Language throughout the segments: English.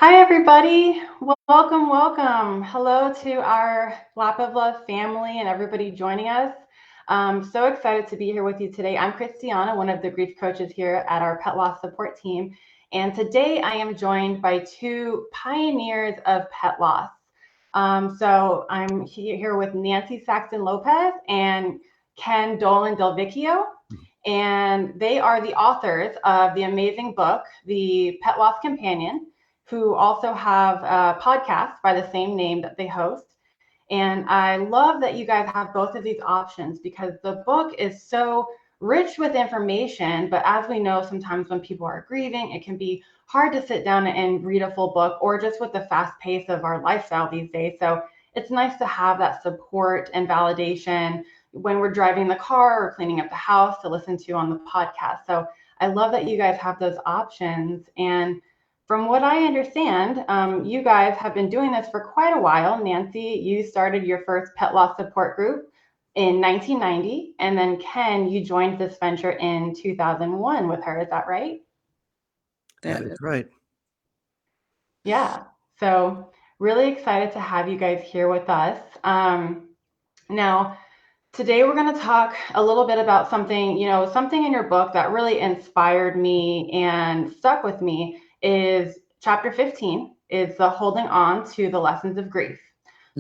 Hi, everybody. Welcome, welcome. Hello to our Lap of Love family and everybody joining us. I'm so excited to be here with you today. I'm Christiana, one of the grief coaches here at our pet loss support team. And today I am joined by two pioneers of pet loss. So I'm here with Nancy Saxton Lopez and Ken Dolan-Del Vecchio. And they are the authors of the amazing book, The Pet Loss Companion, who also have a podcast by the same name that they host. And I love that you guys have both of these options because the book is so rich with information. But as we know, sometimes when people are grieving, it can be hard to sit down and read a full book, or just with the fast pace of our lifestyle these days. So it's nice to have that support and validation when we're driving the car or cleaning up the house to listen to on the podcast. So I love that you guys have those options. And from what I understand, you guys have been doing this for quite a while. Nancy, you started your first pet loss support group in 1990, and then Ken, you joined this venture in 2001 with her. Is that right? That is right. Yeah. So really excited to have you guys here with us. Now, today we're going to talk a little bit about something, something in your book that really inspired me and stuck with me is chapter 15 is the holding on to the lessons of grief.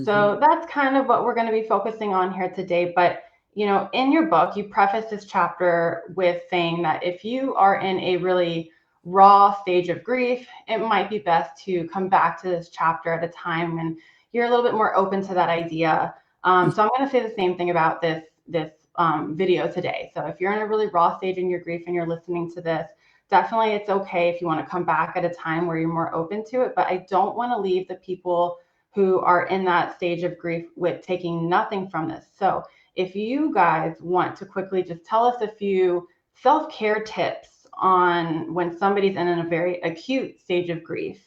So that's kind of what we're going to be focusing on here today. But, in your book, you preface this chapter with saying that if you are in a really raw stage of grief, it might be best to come back to this chapter at a time when you're a little bit more open to that idea. So I'm going to say the same thing about this video today. So if you're in a really raw stage in your grief and you're listening to this, definitely it's okay if you want to come back at a time where you're more open to it. But I don't want to leave the people who are in that stage of grief with taking nothing from this. So if you guys want to quickly just tell us a few self-care tips on when somebody's in a very acute stage of grief,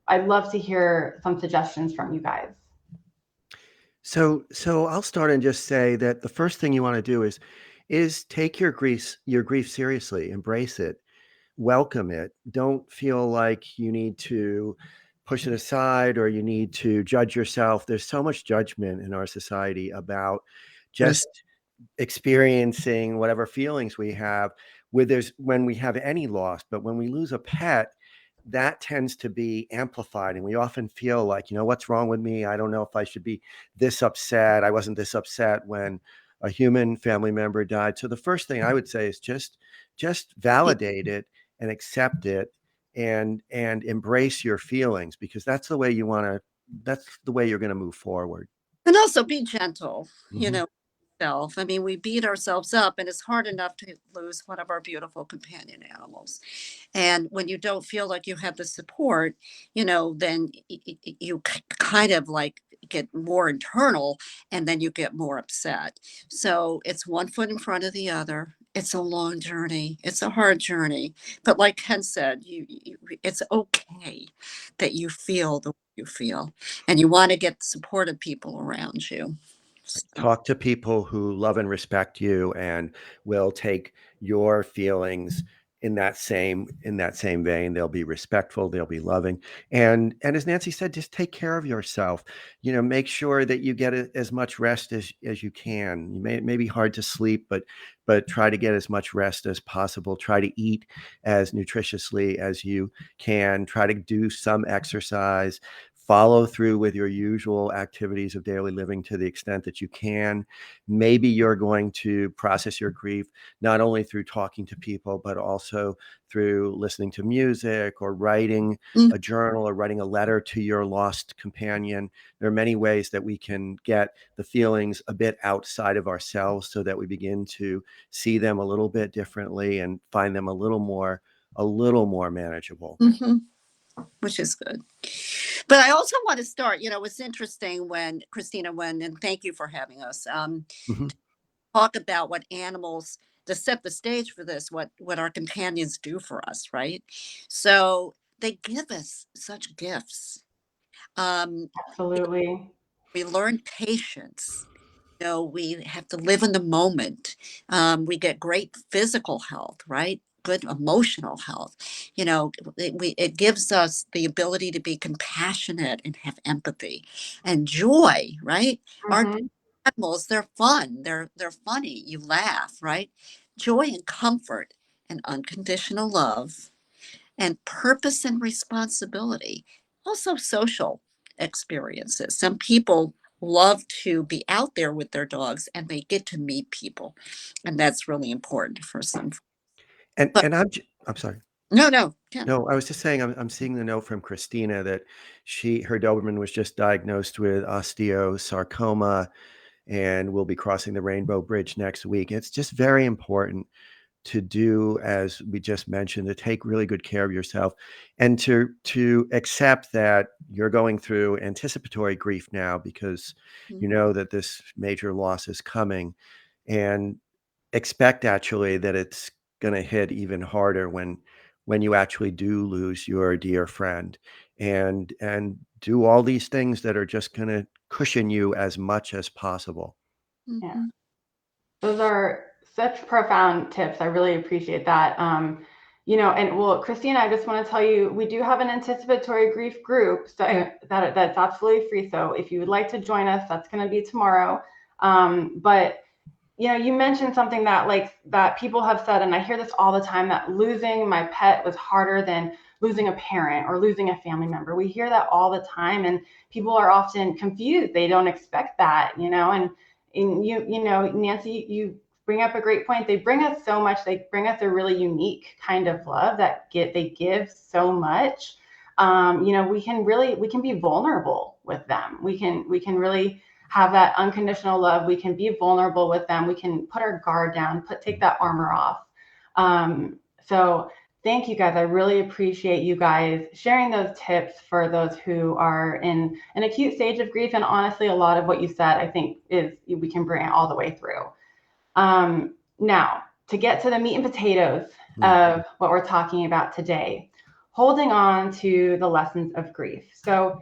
I'd love to hear some suggestions from you guys. So I'll start and just say that the first thing you want to do is take your grief seriously, embrace it, welcome it. Don't feel like you need to push it aside or you need to judge yourself. There's so much judgment in our society about just experiencing whatever feelings we have when we have any loss, but when we lose a pet, that tends to be amplified. And we often feel like, what's wrong with me? I don't know if I should be this upset. I wasn't this upset when a human family member died. So the first thing I would say is just validate it and accept it and embrace your feelings, because that's the way you're going to move forward. And also be gentle, Mhm. self. I mean, we beat ourselves up, and it's hard enough to lose one of our beautiful companion animals. And when you don't feel like you have the support, then you kind of like get more internal, and then you get more upset. So it's one foot in front of the other. It's a long journey. It's a hard journey. But like Ken said, it's okay that you feel the way you feel, and you want to get supportive people around you. So, Talk to people who love and respect you and will take your feelings in that same vein. They'll be respectful, they'll be loving. And as Nancy said, just take care of yourself. Make sure that you get as much rest as you can. It may be hard to sleep, but try to get as much rest as possible. Try to eat as nutritiously as you can. Try to do some exercise. Follow through with your usual activities of daily living to the extent that you can. Maybe you're going to process your grief not only through talking to people, but also through listening to music or writing mm, a journal or writing a letter to your lost companion. There are many ways that we can get the feelings a bit outside of ourselves so that we begin to see them a little bit differently and find them a little more manageable. mhm, which is good. But I also want to start, it's interesting when Christina, and thank you for having us, Mhm. talk about what animals, to set the stage for this, what our companions do for us, right? So they give us such gifts. Um, Absolutely. we learn patience. We have to live in the moment. We get great physical health, right? good emotional health. It gives us the ability to be compassionate and have empathy and joy, right? Our Mm-hmm. animals, they're fun. They're funny. You laugh, right? Joy and comfort and unconditional love and purpose and responsibility. Also social experiences. Some people love to be out there with their dogs and they get to meet people. And that's really important for some. And But and I'm sorry. no, yeah. No, I was just saying I'm seeing the note from Christina that her Doberman was just diagnosed with osteosarcoma and will be crossing the Rainbow Bridge next week. It's just very important to do, as we just mentioned, to take really good care of yourself and to accept that you're going through anticipatory grief now because you know that this major loss is coming, and expect actually that it's going to hit even harder when you actually do lose your dear friend, and do all these things that are just going to cushion you as much as possible. Yeah. Mhm. Those are such profound tips. I really appreciate that. And well, Christina, I just want to tell you, we do have an anticipatory grief group, so that's absolutely free. So if you would like to join us, that's going to be tomorrow. But you mentioned something that people have said, and I hear this all the time, that losing my pet was harder than losing a parent or losing a family member. We hear that all the time, and people are often confused. They don't expect that, and Nancy, you bring up a great point. They bring us so much. They bring us a really unique kind of love they give so much. We can be vulnerable with them. We can really have that unconditional love. We can be vulnerable with them. We can put our guard down, take that armor off. So thank you guys. I really appreciate you guys sharing those tips for those who are in an acute stage of grief. And honestly, a lot of what you said, I think, is we can bring it all the way through. Now, to get to the meat and potatoes of what we're talking about today, holding on to the lessons of grief. So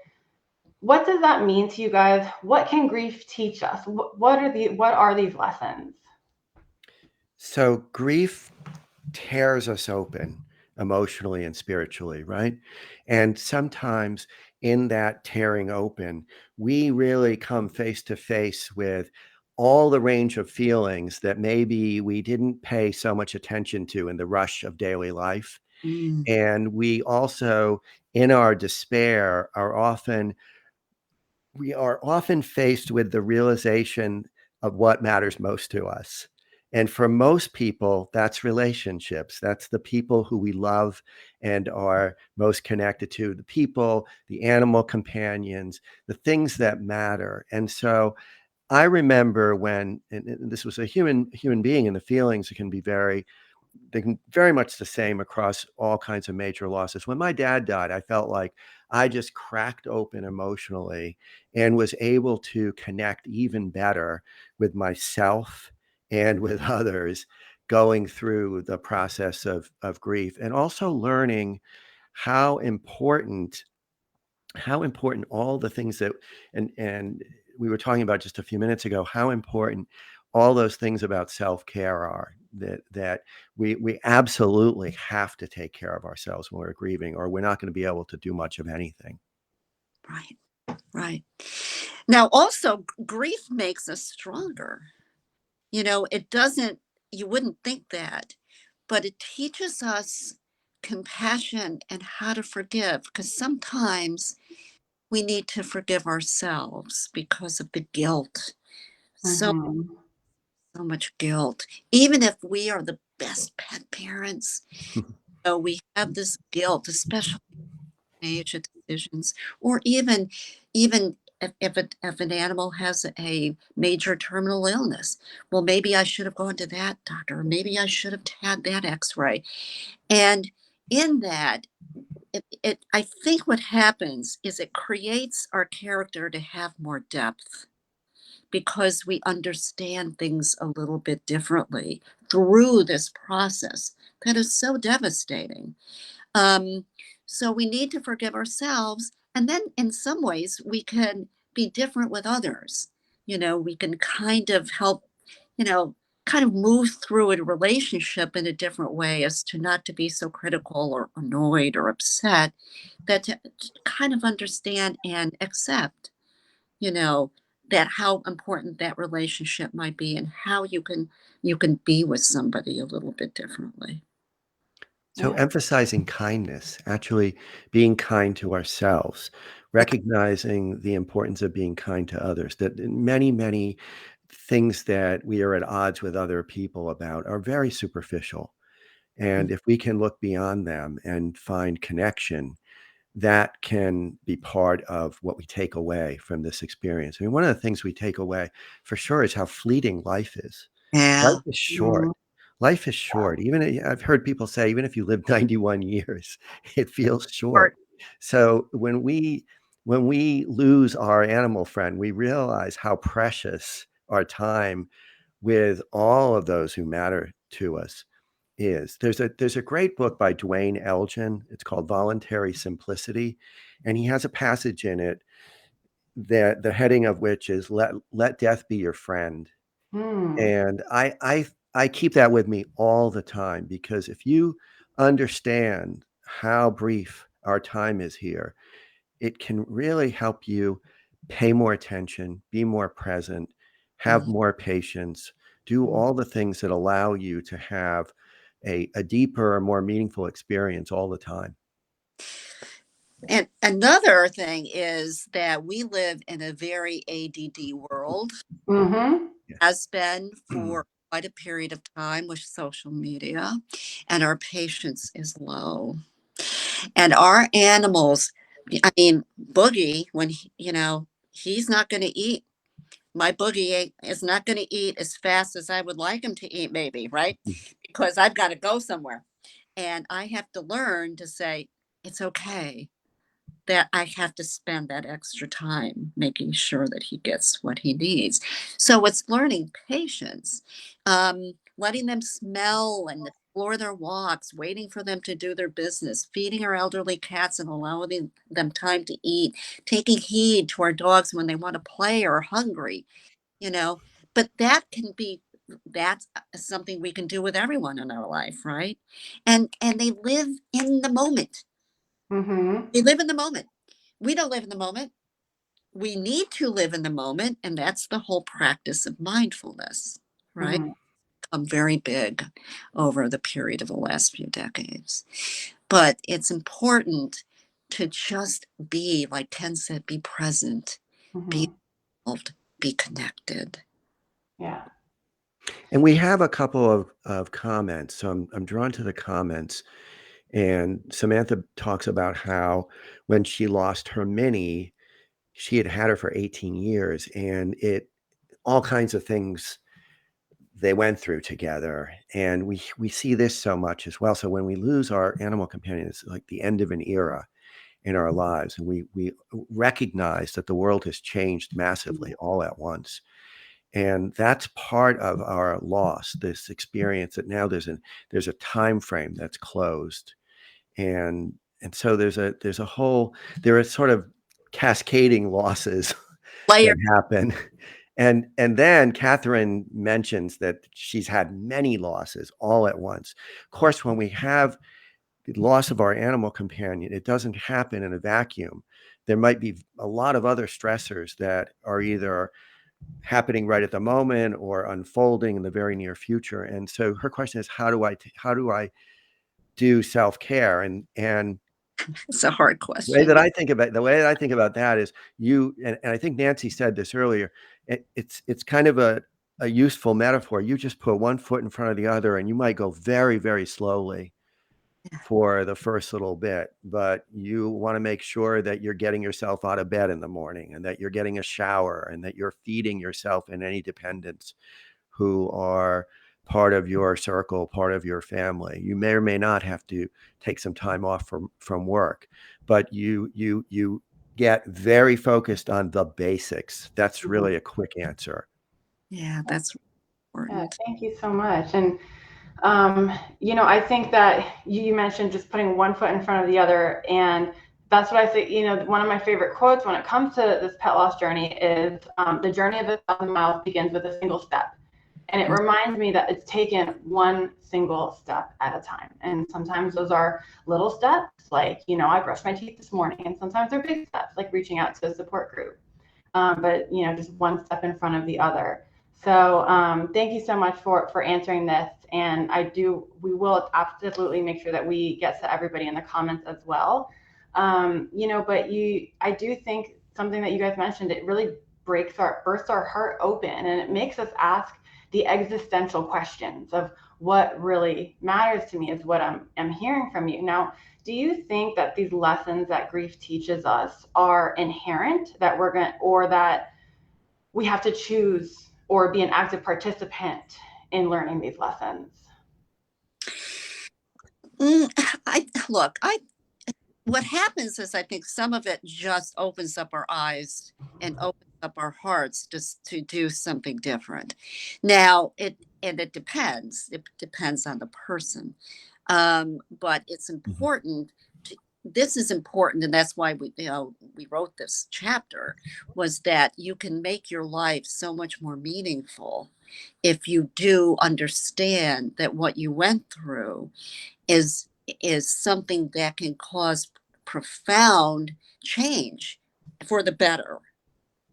what does that mean to you guys? What can grief teach us? What are these lessons? So grief tears us open emotionally and spiritually, right? And sometimes in that tearing open, we really come face to face with all the range of feelings that maybe we didn't pay so much attention to in the rush of daily life. Mm, And we also, in our despair, we are often faced with the realization of what matters most to us. And for most people, that's relationships. That's the people who we love and are most connected to, the people, the animal companions, the things that matter. And so I remember when, and this was a human being, and the feelings can be very much the same across all kinds of major losses. When my dad died, I felt like I just cracked open emotionally and was able to connect even better with myself and with others going through the process of grief, and also learning how important all the things that and we were talking about just a few minutes ago, how important all those things about self-care are, that we absolutely have to take care of ourselves when we're grieving, or we're not going to be able to do much of anything. right, right. Now, also, grief makes us stronger. It doesn't, you wouldn't think that, but it teaches us compassion and how to forgive, because sometimes we need to forgive ourselves because of the guilt. So, Mm-hmm. so much guilt. Even if we are the best pet parents, we have this guilt, especially major decisions, or even if an animal has a major terminal illness. Well, maybe I should have gone to that doctor, or maybe I should have had that x-ray. And in that, I think what happens is it creates our character to have more depth, because we understand things a little bit differently through this process that is so devastating. Um, so we need to forgive ourselves. And then in some ways, we can be different with others. We can kind of help, you know, kind of move through a relationship in a different way, as to not to be so critical or annoyed or upset, that to kind of understand and accept, you know, that how important that relationship might be, and how you can be with somebody a little bit differently. So Yeah. emphasizing kindness, actually being kind to ourselves, recognizing the importance of being kind to others, that many, many things that we are at odds with other people about are very superficial. And if we can look beyond them and find connection, that can be part of what we take away from this experience. I mean, one of the things we take away for sure is how fleeting life is. Life Yeah. is short. Mhm. Life is short. I've heard people say, even if you live 91 years, it feels Or short. So when we lose our animal friend, we realize how precious our time with all of those who matter to us is. There's a great book by Dwayne Elgin. It's called Voluntary Simplicity, and he has a passage in it that the heading of which is let death be your friend. Mm. And I keep that with me all the time, because if you understand how brief our time is here, it can really help you pay more attention, be more present, have Mhm. more patience, do Mm. all the things that allow you to have a deeper, more meaningful experience all the time. And another thing is that we live in a very ADD world, Mhm. has been Yeah. for quite a period of time with social media, and our patience is low. And our animals, I mean, Boogie, when he's not going to eat. My is not going to eat as fast as I would like him to eat, maybe, right? Because I've got to go somewhere. And I have to learn to say, it's okay that I have to spend that extra time making sure that he gets what he needs. So it's learning patience, letting them smell and explore their walks, waiting for them to do their business, feeding our elderly cats and allowing them time to eat, taking heed to our dogs when they want to play or are hungry, you know. But that's something we can do with everyone in our life, right? And they live in the moment. Mhm. They live in the moment. We don't live in the moment. We need to live in the moment, and that's the whole practice of mindfulness, right? Mhm. Become very big over the period of the last few decades. But it's important to just be, like Ken said, be present, be Mhm. involved, be connected. Yeah. And we have a couple of comments. So I'm drawn to the comments. And Samantha talks about how when she lost her Minnie, she had had her for 18 years, and it all kinds of things they went through together. And we see this so much as well. So when we lose our animal companion, it's like the end of an era in our lives, and we recognize that the world has changed massively all at once. And that's part of our loss, this experience that now there's a time frame that's closed. And so there's a whole, there are sort of cascading losses Layer. that happen. And then Catherine mentions that she's had many losses all at once. Of course, when we have the loss of our animal companion, it doesn't happen in a vacuum. There might be a lot of other stressors that are either happening right at the moment or unfolding in the very near future. And so her question is, how do I do self-care? And It's a hard the way question. that I think about that is and I think Nancy said this earlier. It's kind of a useful metaphor. You just put one foot in front of the other, and you might go very, very slowly for the first little bit, but you want to make sure that you're getting yourself out of bed in the morning, and that you're getting a shower, and that you're feeding yourself and any dependents who are part of your circle, part of your family. You may or may not have to take some time off from work, but you get very focused on the basics. That's Mhm. really a quick answer. Yeah, that's Yeah. important. Thank you so much. And I think that you mentioned just putting one foot in front of the other, and that's what I say. One of my favorite quotes when it comes to this pet loss journey is, "The journey of 1,000 miles begins with a single step." And it reminds me that it's taken one single step at a time. And sometimes those are little steps, like, I brushed my teeth this morning. And sometimes they're big steps, like reaching out to a support group. But, just one step in front of the other. So thank you so much for answering this. And we will absolutely make sure that we get to everybody in the comments as well. But I do think something that you guys mentioned, it really bursts our heart open, and it makes us ask the existential questions of what really matters to me, is what I'm hearing from you. Now, do you think that these lessons that grief teaches us are inherent, or that we have to choose or be an active participant in learning these lessons? What happens is, I think some of it just opens up our eyes and opens up our hearts just to do something different. Now, it depends. It depends on the person. But it's important. This is important, and that's why we wrote this chapter, was that you can make your life so much more meaningful if you do understand that what you went through is something that can cause profound change for the better,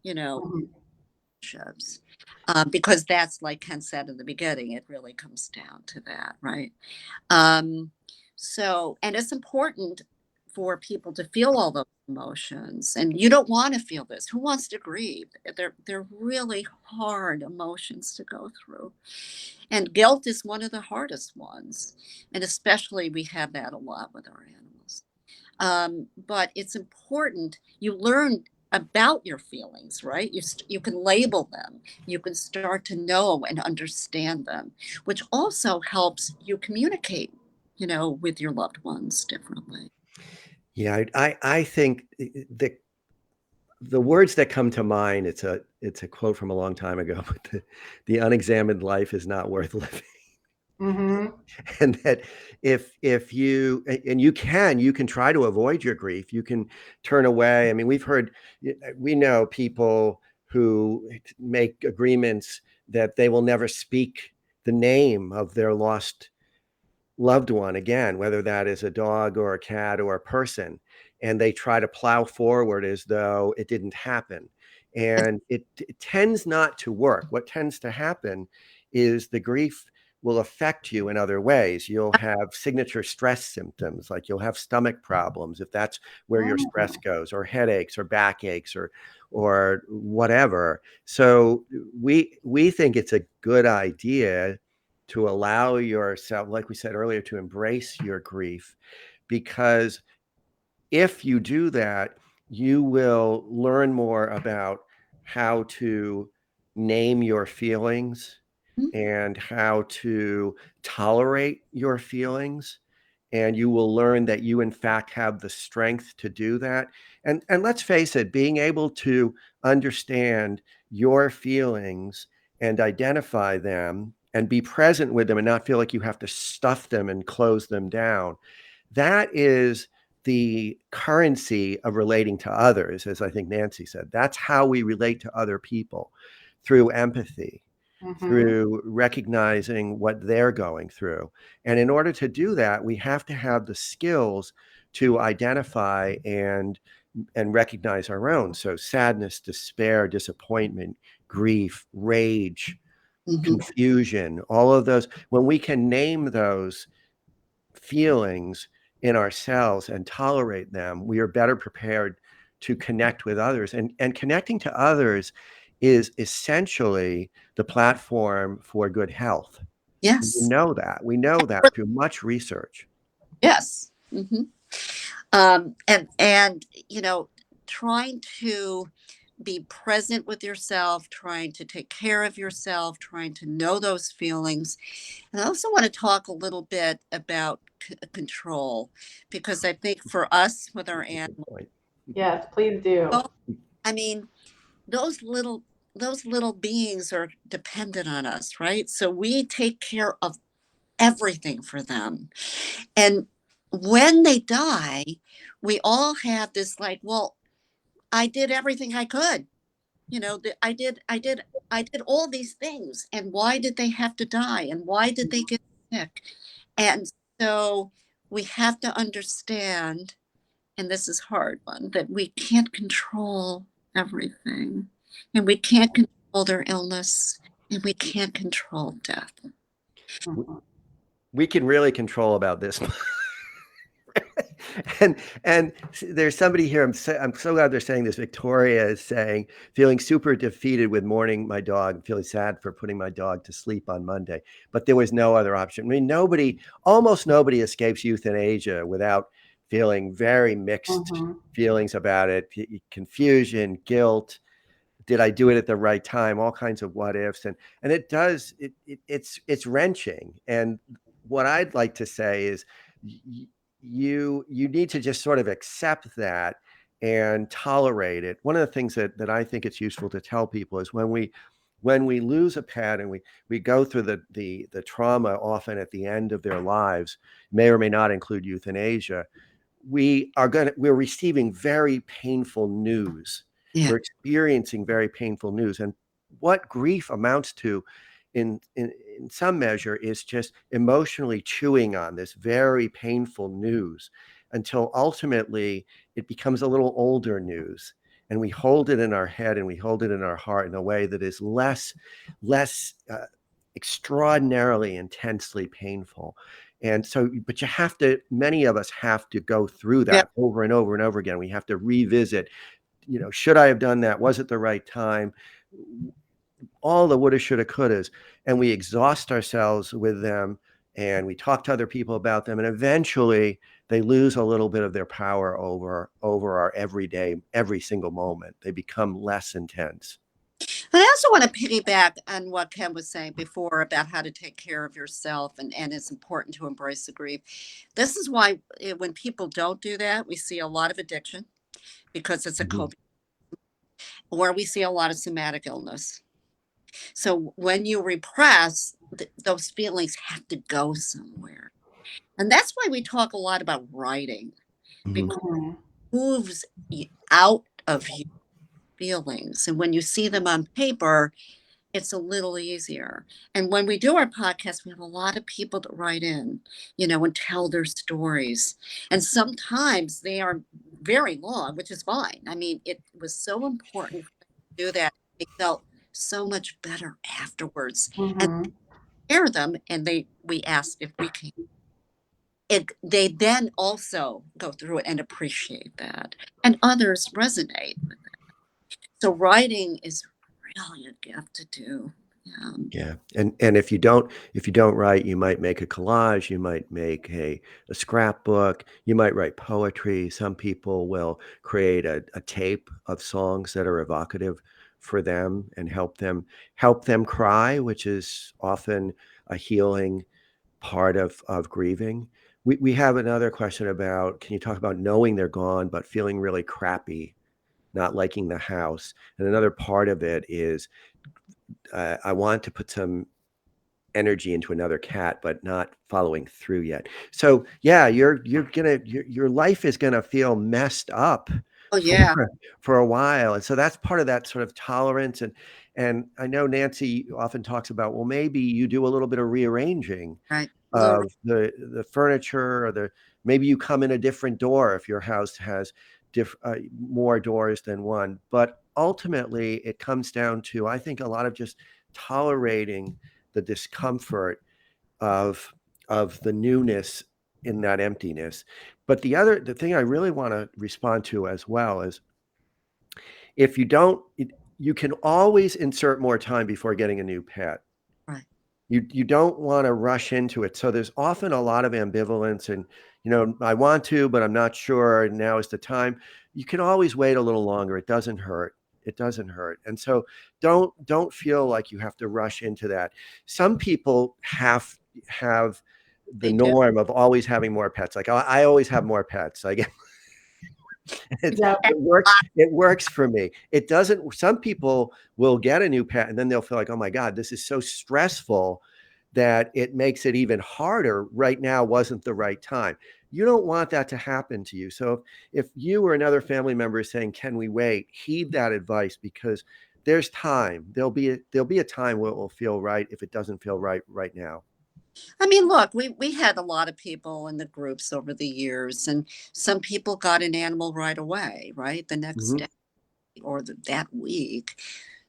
relationships. Because that's, like Ken said in the beginning, it really comes down to that, right? So, and it's important for people to feel all those emotions, and you don't want to feel this. Who wants to grieve? They're really hard emotions to go through. And guilt is one of the hardest ones. And especially we have that a lot with our animals. But it's important you learn about your feelings, right? You can label them. You can start to know and understand them, which also helps you communicate, with your loved ones differently. Yeah, I think the words that come to mind, it's a quote from a long time ago, but the unexamined life is not worth living. Mm-hmm. And that if you can try to avoid your grief, you can turn away. I mean, we know people who make agreements that they will never speak the name of their lost loved one again, whether that is a dog or a cat or a person, and they try to plow forward as though it didn't happen. And it tends not to work. What tends to happen is the grief will affect you in other ways. You'll have signature stress symptoms, like you'll have stomach problems if that's where your stress goes, or headaches or backaches or whatever. So we think it's a good idea to allow yourself, like we said earlier, to embrace your grief, because if you do that, you will learn more about how to name your feelings and how to tolerate your feelings. And you will learn that you, in fact, have the strength to do that. And let's face it, being able to understand your feelings and identify them and be present with them and not feel like you have to stuff them and close them down, that is the currency of relating to others, as I think Nancy said. That's how we relate to other people, through empathy, through recognizing what they're going through. And in order to do that, we have to have the skills to identify and recognize our own. So sadness, despair, disappointment, grief, rage, confusion, all of those, when we can name those feelings in ourselves and tolerate them, we are better prepared to connect with others. And connecting to others is essentially the platform for good health. Yes. We know that through much research. Yes. And trying to be present with yourself, trying to take care of yourself, trying to know those feelings. And I also want to talk a little bit about control, because I think for us with our animals, Yes, please do. I mean, those little beings are dependent on us, right? So we take care of everything for them. And when they die, we all have this, like, well, I did everything I could. I did all these things, and why did they have to die, and why did they get sick? And so we have to understand, and this is a hard one, that we can't control everything, and we can't control their illness, and we can't control death. We can really control about this. and there's somebody here. I'm so glad they're saying this. Victoria is saying, feeling super defeated with mourning my dog, feeling sad for putting my dog to sleep on Monday, but there was no other option. I mean, almost nobody escapes euthanasia without feeling very mixed feelings about it, confusion, guilt. Did I do it at the right time? All kinds of what ifs, and it's wrenching. And what I'd like to say is, you need to just sort of accept that and tolerate it. One of the things that I think it's useful to tell people is when we lose a pet and we go through the trauma, often at the end of their lives, may or may not include euthanasia, we're receiving very painful news. Yeah. We're experiencing very painful news. And what grief amounts to in some measure is just emotionally chewing on this very painful news until ultimately it becomes a little older news, and we hold it in our head and we hold it in our heart in a way that is less extraordinarily intensely painful. And so, but many of us have to go through that over and over and over again. We have to revisit, should I have done that? Was it the right time? All the woulda, shoulda, couldas, and we exhaust ourselves with them, and we talk to other people about them, and eventually they lose a little bit of their power over our every single moment. They become less intense. I also want to piggyback on what Ken was saying before about how to take care of yourself, and it's important to embrace the grief. This is why when people don't do that, we see a lot of addiction because it's a coping, or we see a lot of somatic illness. So when you repress, those feelings have to go somewhere. And that's why we talk a lot about writing, because it moves you out of your feelings. And when you see them on paper, it's a little easier. And when we do our podcast, we have a lot of people that write in, and tell their stories. And sometimes they are very long, which is fine. I mean, it was so important for them to do that. They felt so much better afterwards. And share them, and we asked if we can. They then also go through it and appreciate that. And others resonate with it. So writing is really a gift to do. Yeah. And if you don't write, you might make a collage, you might make a scrapbook, you might write poetry. Some people will create a tape of songs that are evocative for them and help them cry, which is often a healing part of grieving. We have another question about, can you talk about knowing they're gone but feeling really crappy, not liking the house? And another part of it is, I want to put some energy into another cat, but not following through yet. So yeah, your life is gonna feel messed up Oh yeah. for a while. And so that's part of that sort of tolerance. And I know Nancy often talks about, well, maybe you do a little bit of rearranging Right. of the furniture, or maybe you come in a different door if your house has more doors than one. But ultimately, it comes down to, I think, a lot of just tolerating the discomfort of the newness in that emptiness. But the thing I really want to respond to as well is, if you can always insert more time before getting a new pet. Right. You don't want to rush into it. So there's often a lot of ambivalence, and I want to, but I'm not sure. Now is the time. You can always wait a little longer. It doesn't hurt. It doesn't hurt. And so don't feel like you have to rush into that. Some people have the norm of always having more pets. Like, I always have more pets. I get it works for me. It doesn't. Some people will get a new pet and then they'll feel like, oh my God, this is so stressful that it makes it even harder. Right now wasn't the right time. You don't want that to happen to you. So if you or another family member is saying, can we wait? Heed that advice, because there's time. There'll be a time where it will feel right if it doesn't feel right now. I mean, look, we had a lot of people in the groups over the years, and some people got an animal right away, right? The next Hmm. day or that week.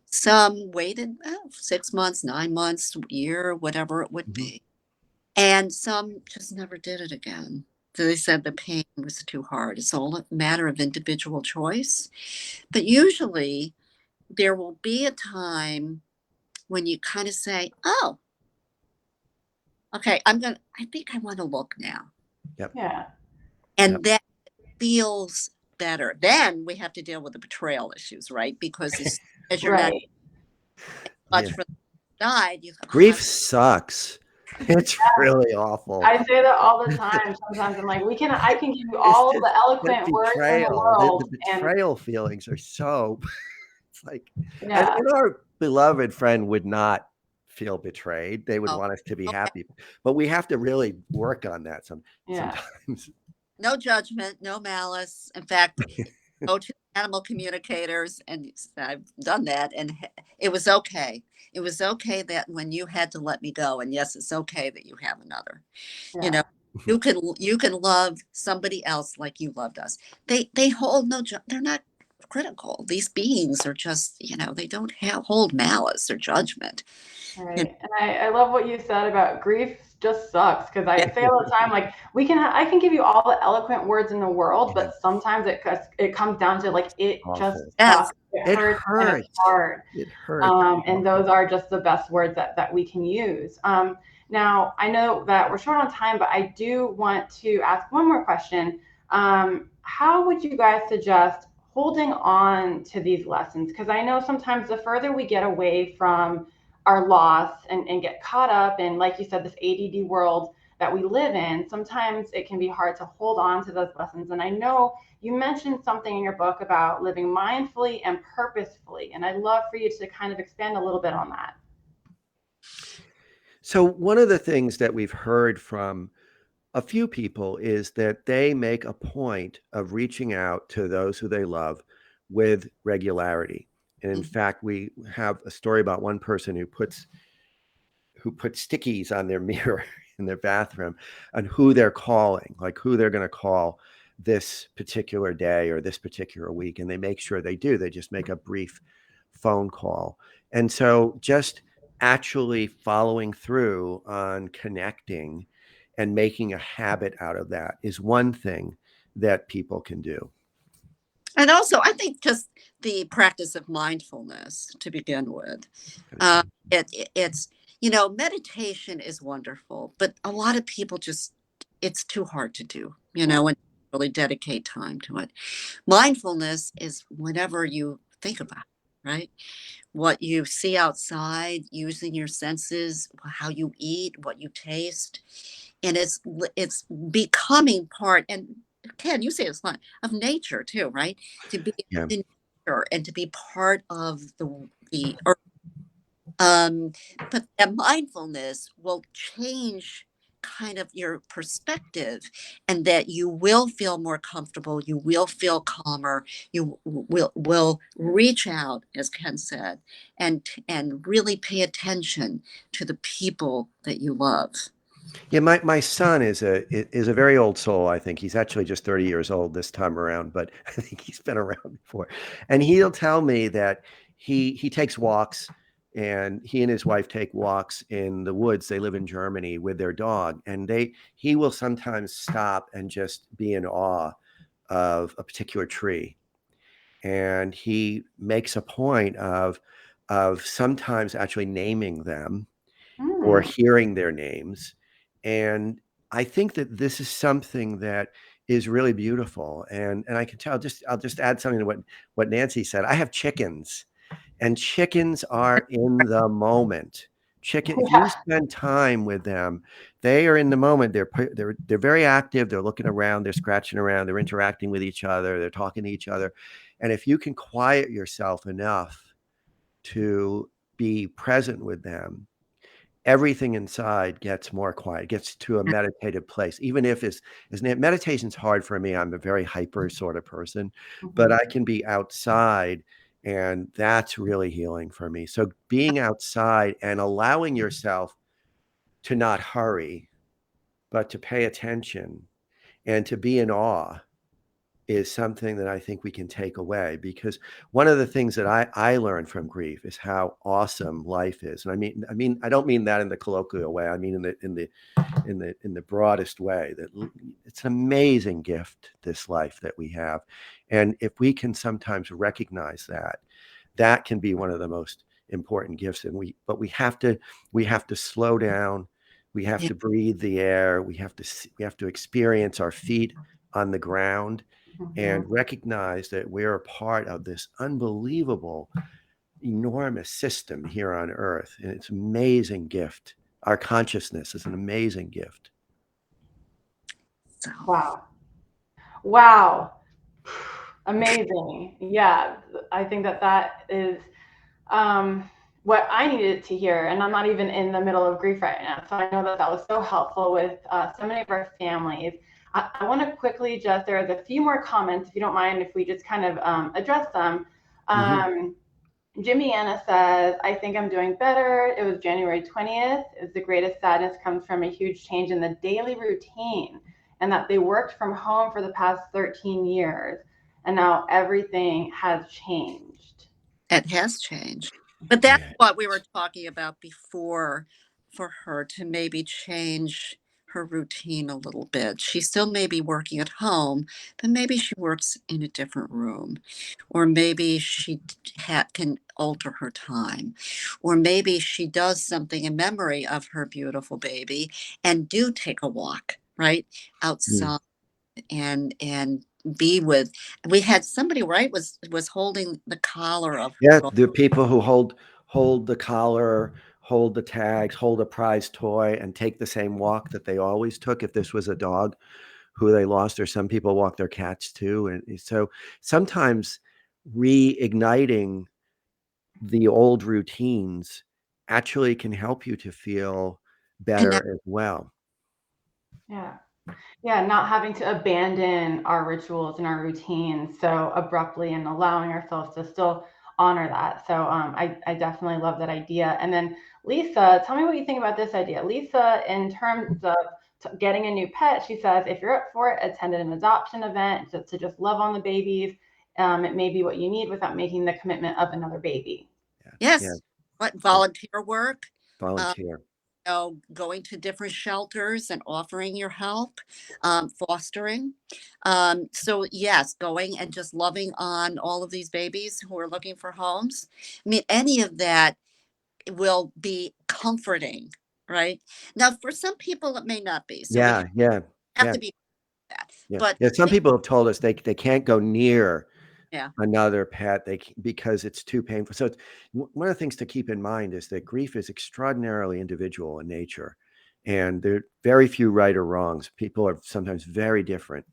Some waited 6 months, 9 months, a year, whatever it would Hmm. be. And some just never did it again. So they said the pain was too hard. It's all a matter of individual choice. But usually there will be a time when you kind of say, oh, okay, I think I want to look now. Yep. Yeah. Yep. And that feels better. Then we have to deal with the betrayal issues, right? Because as you're not Right. much Yeah. for the died, you go, oh, Grief sucks. It's really awful. I say that all the time. Sometimes I'm like, I can give you It's all the just that eloquent words in the betrayal. The world. And betrayal feelings are so, it's like, yeah, and our beloved friend would not feel betrayed. They would oh, want us to be okay. happy, but we have to really work on that yeah, sometimes. No judgment, no malice. In fact, go to animal communicators, and I've done that, and it was okay. It was okay that when you had to let me go, and yes, it's okay that you have another. You know, yeah. you can love somebody else like you loved us. They hold no. They're not critical. These beings are just, they don't hold malice or judgment. You know, Right. And I love what you said about grief just sucks, because yeah, I say all the time, like, I can give you all the eloquent words in the world, Yeah, but sometimes it comes down to like, it just awful. yes, sucks. It It hurts and it's hurts. hard. It hurts. And those are just the best words that we can use. Now, I know that we're short on time, but I do want to ask one more question. How would you guys suggest holding on to these lessons? Because I know sometimes the further we get away from our loss and get caught up in, like you said, this ADD world that we live in, sometimes it can be hard to hold on to those lessons. And I know you mentioned something in your book about living mindfully and purposefully, and I'd love for you to kind of expand a little bit on that. So one of the things that we've heard from a few people is that they make a point of reaching out to those who they love with regularity. And in mhm. fact, we have a story about one person who puts stickies on their mirror in their bathroom on who they're calling, like who they're going to call this particular day or this particular week. And they make sure they do. They just make a brief phone call. And so just actually following through on connecting and making a habit out of that is one thing that people can do. And also, I think just the practice of mindfulness to begin with. Uh, it's meditation is wonderful, but a lot of people just it's too hard to do, Yeah. and really dedicate time to it. Mindfulness is whenever you think about it, right? What you see outside, using your senses, how you eat, what you taste, and it's becoming part. And Ken, you say it's not of nature too, right? To be Yeah. in nature and to be part of the earth. um, but that mindfulness will change kind of your perspective, and that you will feel more comfortable, you will feel calmer, you will reach out, as Ken said, and really pay attention to the people that you love. Yeah, my son is a very old soul. I think he's actually just 30 years old this time around, but I think he's been around before. And he'll tell me that he takes walks, and he and his wife take walks in the woods. They live in Germany with their dog, and he will sometimes stop and just be in awe of a particular tree. And he makes a point of sometimes actually naming them or Mm, hearing their names. And I think that this is something that is really beautiful. And I can tell, I'll just add something to what Nancy said. I have chickens, and chickens are in the moment. If you yeah. spend time with them, they are in the moment. They're very active. They're looking around, they're scratching around, they're interacting with each other, they're talking to each other. And if you can quiet yourself enough to be present with them, everything inside gets more quiet, gets to a meditative place. Even if meditation's hard for me. I'm a very hyper sort of person, but Mhm. I can be outside And that's really healing for me. So being outside and allowing yourself to not hurry, but to pay attention and to be in awe is something that I think we can take away, because one of the things that I learned from grief is how awesome life is. And I don't mean that in the colloquial way. I mean in the broadest way, that it's an amazing gift, this life that we have. And if we can sometimes recognize that, that can be one of the most important gifts. And we have to slow down. We have Yeah. to breathe the air. We have to experience our feet on the ground and recognize that we're a part of this unbelievable, enormous system here on earth. And it's an amazing gift. Our consciousness is an amazing gift. So Wow. Wow. Amazing. Yeah, I think that is what I needed to hear. And I'm not even in the middle of grief right now. So I know that was so helpful with so many of our families. I want to quickly there's a few more comments, if you don't mind, if we just kind of address them. Jimmy Anna says, I think I'm doing better. It was January 20th. The greatest sadness comes from a huge change in the daily routine, and that they worked from home for the past 13 years. And now everything has changed. it has changed. But that's Yeah. what we were talking about before, for her to maybe change her routine a little bit. She still may be working at home, but maybe she works in a different room, or maybe she can alter her time, or maybe she does something in memory of her beautiful baby and do take a walk right Mm. outside and be with. We had somebody, right, was holding the collar of her Yeah, dog. the people who hold the collar, hold the tags, hold a prized toy, and take the same walk that they always took if this was a dog who they lost, or some people walk their cats too. And so sometimes reigniting the old routines actually can help you to feel Connect. better as well. Yeah. Yeah, not having to abandon our rituals and our routines so abruptly, and allowing ourselves to still honor that. So I definitely love that idea. And then Lisa, tell me what you think about this idea. Lisa, in terms of getting a new pet, she says, if you're up for it, attend an adoption event to just love on the babies. It may be what you need without making the commitment of another baby. Yeah. Yeah. Yes, what volunteer work, uh, Volunteer. going to different shelters and offering your help, fostering. So yes, going and just loving on all of these babies who are looking for homes. I mean, any of that will be comforting, right? Now, for some people, it may not be. So we Yeah. Yeah. have Yeah. to be that. Yeah. But Yeah. Some people have told us they can't go near yeah, another pet, because it's too painful. So one of the things to keep in mind is that grief is extraordinarily individual in nature, and there are very few right or wrongs. People are sometimes very different.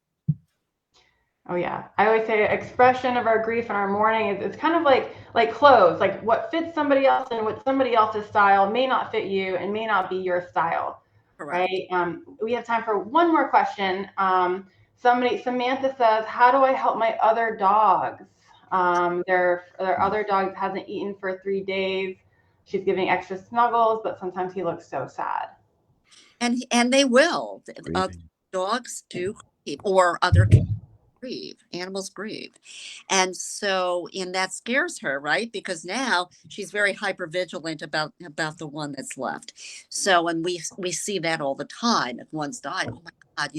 Oh yeah. I always say expression of our grief and our mourning is it's kind of like clothes. Like what fits somebody else and what somebody else's style may not fit you and may not be your style. correct. Right? We have time for one more question. Samantha says, how do I help my other dogs? Their other dog hasn't eaten for 3 days. She's giving extra snuggles, but sometimes he looks so sad. And they will. Grieving. Dogs do grieve, or other cats grieve. Animals grieve, and so and that scares her, right? Because now she's very hyper vigilant about the one that's left. So, and we see that all the time. If one's died, oh my God,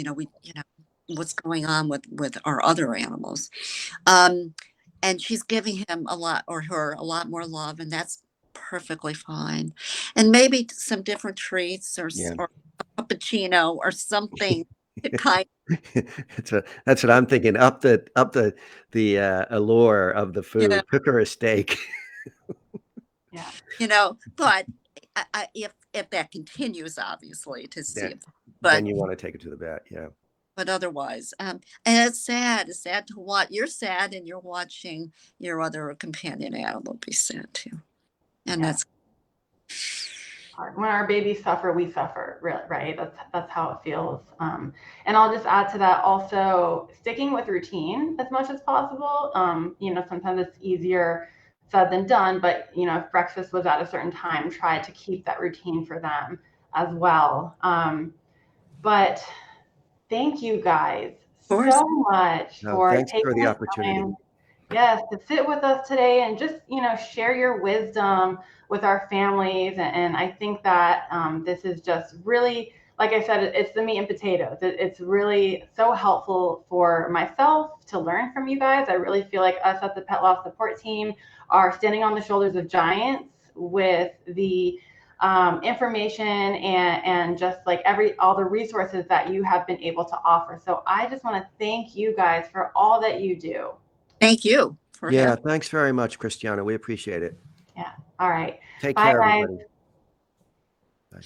what's going on with our other animals. Um, and she's giving him a lot, or her a lot more love, and that's perfectly fine. And maybe some different treats, Yeah. or a cappuccino or something to kind. That's what I'm thinking. Up the allure of the Yeah, food. Cook her a steak. Yeah. but if that continues, obviously, to see Yeah. it. Then But you want to take it to the vet. Yeah. otherwise, and it's sad. It's sad to watch. You're sad, and you're watching your other companion animal be sad too, and Yeah. that's Hard. When our babies suffer, we suffer, right? That's how it feels. And I'll just add to that also sticking with routine as much as possible. Sometimes it's easier said than done, but if breakfast was at a certain time, try to keep that routine for them as well. But thank you guys Of course. so much No, for thanks taking for the the opportunity. time, yes, to sit with us today and just, share your wisdom with our families. And I think that this is just really, like I said, it's the meat and potatoes. It's really so helpful for myself to learn from you guys. I really feel like us at the Pet Loss Support Team are standing on the shoulders of giants with the information and just like all the resources that you have been able to offer. So I just want to thank you guys for all that you do. Thank you for Yeah, having. thanks very much, Christiana. We appreciate it. Yeah. All right. Take Bye, care, guys. everybody. Bye.